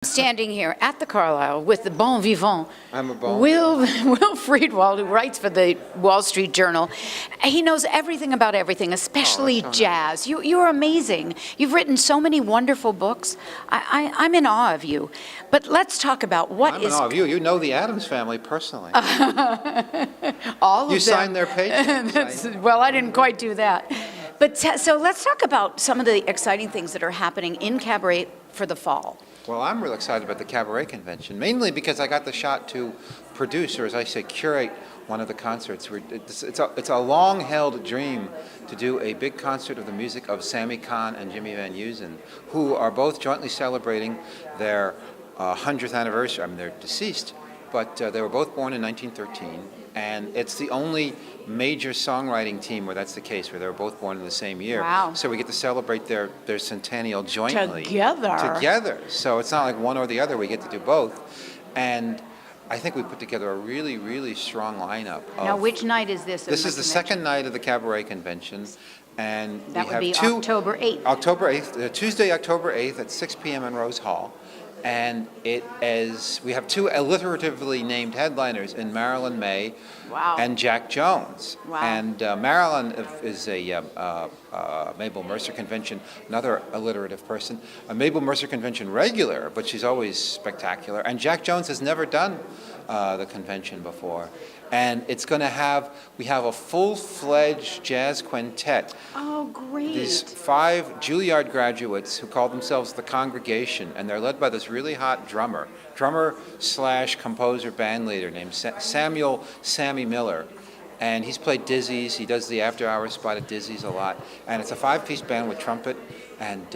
Standing here at the Carlyle with the bon vivant, I'm a bon Will Friedwald, who writes for the Wall Street Journal. He knows everything about everything, especially jazz. You're amazing. You've written so many wonderful books. I'm in awe of you. But let's talk about what I'm in awe of you. You know the Addams family personally. all of You them. signed their pages. Well, I didn't quite do that. But so let's talk about some of the exciting things that are happening in Cabaret for the fall. Well, I'm real excited about the Cabaret Convention, mainly because I got the shot to produce, or as I say, curate one of the concerts. It's a long-held dream to do a big concert of the music of Sammy Cahn and Jimmy Van Heusen, who are both jointly celebrating their 100th anniversary. I mean, they're deceased, but they were both born in 1913, and it's the only major songwriting team where that's the case, where they were both born in the same year. Wow. So we get to celebrate their centennial jointly. Together. So it's not like one or the other. We get to do both. And I think we put together a really, really strong lineup. Now, which night is this? This is the second night of the Cabaret Convention. And That we would have be two, October 8th. October 8th, Tuesday, October 8th at 6 p.m. in Rose Hall. And we have two alliteratively named headliners in Marilyn May Wow. and Jack Jones. Wow. And Marilyn is a Mabel Mercer Convention, another alliterative person, a Mabel Mercer Convention regular, but she's always spectacular. And Jack Jones has never done the convention before. And we have a full-fledged jazz quintet. Oh, great. These 5 Juilliard graduates who call themselves the Congregation, and they're led by this really hot drummer slash composer band leader named Samuel Sammy Miller. And he's played Dizzy's. He does the after-hours spot at Dizzy's a lot. And it's a 5-piece band with trumpet and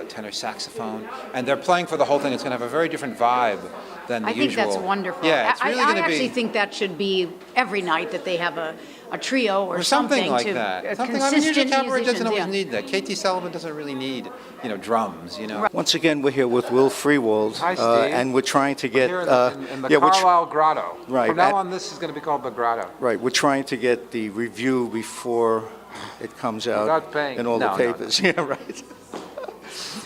tenor saxophone. And they're playing for the whole thing. It's going to have a very different vibe than the I think usual. that's wonderful. Yeah, it's really I going to be. actually think that should be every night, that they have a trio or something like to that. Something. consistent Usually Cabaret doesn't musicians, always yeah. need that. K.T. Sullivan doesn't really need, drums. Once again, we're here with Will Friedwald, Hi, Steve. and we're trying to get Here in the Carlyle Grotto. Right. From now on, this is going to be called the Grotto. Right, we're trying to get the review before it comes out Without paying. in all the No. papers. Yeah, right.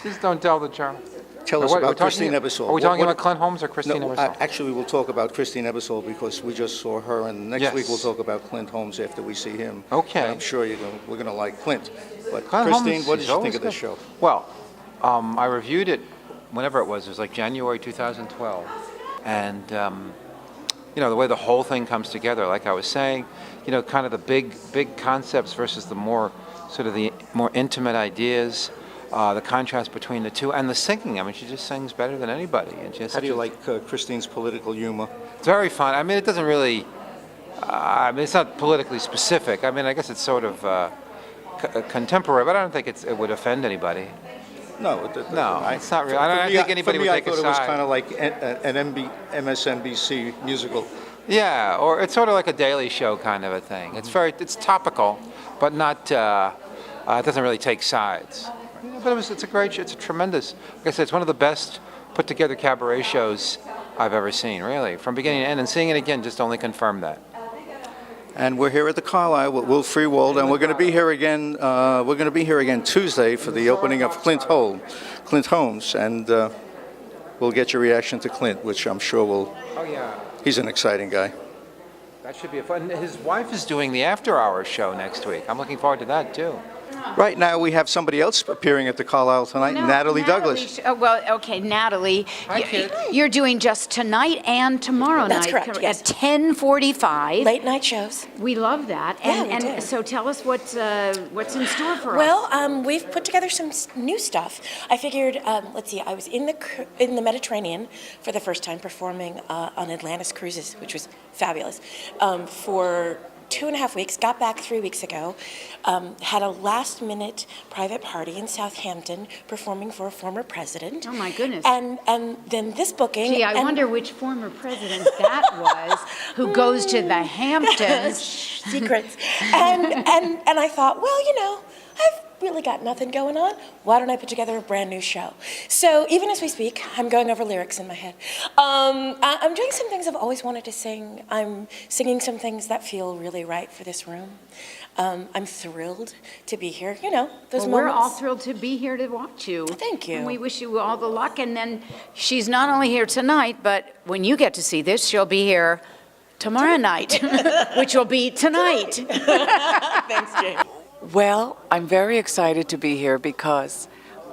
Please don't tell the Charlie. Tell us about Christine Ebersole. Are we talking about Clint Holmes or Christine No, Ebersole? actually, we'll talk about Christine Ebersole because we just saw her, and next Yes. week we'll talk about Clint Holmes after we see him. Okay. And I'm sure we're going to like Clint. But Clint Christine, Holmes what did is you think always of this good. show? Well, I reviewed it whenever it was like January 2012. And, the way the whole thing comes together, like I was saying, kind of the big concepts versus the more intimate ideas. The contrast between the two, and the singing. I mean, she just sings better than anybody. And she has How do you like Christine's political humor? It's very fun. I mean, it doesn't really. It's not politically specific. I mean, I guess it's sort of contemporary, but I don't think it would offend anybody. No, It's not really. I don't think anybody would take a side. I thought it was kind of like an MSNBC musical. Yeah, or it's sort of like a Daily Show kind of a thing. It's topical, but not. It doesn't really take sides. But it's a tremendous. Like I said, it's one of the best put together cabaret shows I've ever seen. Really, from beginning to end, and seeing it again just only confirmed that. And we're here at the Carlyle with Will Friedwald, and we're going to be here again. We're going to be here again Tuesday for the opening of Clint Holmes, and we'll get your reaction to Clint, which I'm sure will. Oh yeah. He's an exciting guy. That should be a fun. His wife is doing the after-hours show next week. I'm looking forward to that too. Right now, we have somebody else appearing at the Carlyle tonight, Natalie Douglas. Natalie, Hi, kids. you're doing just tonight and tomorrow That's night correct, yes. at 10:45. Late night shows. We love that. Yeah, we and do. so tell us what's in store for us. Well, we've put together some new stuff. I figured, let's see, I was in the Mediterranean for the first time performing on Atlantis cruises, which was fabulous, for 2.5 weeks, got back 3 weeks ago, had a last-minute private party in Southampton performing for a former president. Oh, my goodness. And then this booking. Gee, I wonder which former president that was who goes to the Hamptons. Secrets. And I thought, well, I've really got nothing going on. Why don't I put together a brand new show? So even as we speak, I'm going over lyrics in my head. I'm doing some things I've always wanted to sing. I'm singing some things that feel really right for this room. I'm thrilled to be here. You know, those Well, we're all moments. thrilled to be here to watch you. Thank you. And we wish you all the luck. And then she's not only here tonight, but when you get to see this, she'll be here tomorrow night, which will be tonight. Thanks, Jane. Well, I'm very excited to be here because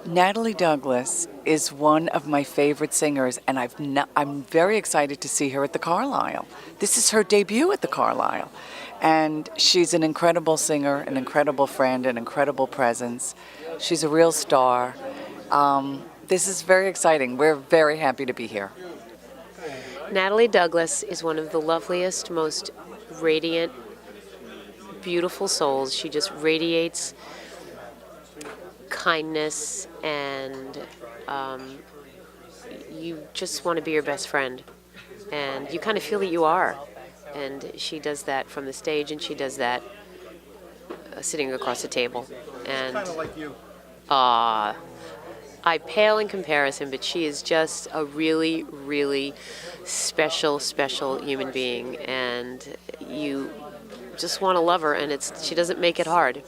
Natalie Douglas is one of my favorite singers, and I'm very excited to see her at the Carlyle. This is her debut at the Carlyle, and she's an incredible singer, an incredible friend, an incredible presence. She's a real star. This is very exciting. We're very happy to be here. Natalie Douglas is one of the loveliest, most radiant, beautiful souls. She just radiates kindness, and you just want to be your best friend. And you kind of feel that you are. And she does that from the stage, and she does that sitting across the table. And Kind of like you. I pale in comparison, but she is just a really, really special, special human being, and you just want to love her, and she doesn't make it hard.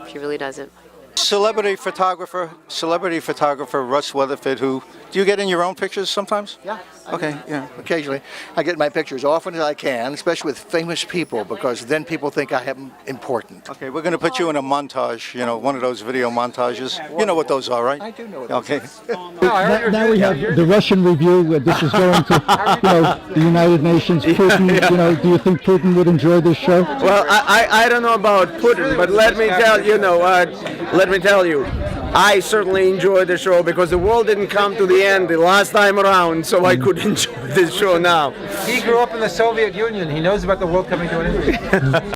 She really doesn't. Celebrity photographer Russ Weatherford, who, do you get in your own pictures sometimes? Yeah. Okay, yeah. Occasionally. I get my pictures often as I can, especially with famous people, because then people think I am important. Okay, we're going to put you in a montage, one of those video montages. You know what those are, right? I do know what Okay. Now we have the Russian review. This is going to, the United Nations. Putin, do you think Putin would enjoy this show? Well, I don't know about Putin, but let me tell you, I certainly enjoyed the show because the world didn't come to the end the last time around, so I could enjoy this show now. He grew up in the Soviet Union. He knows about the world coming to an end.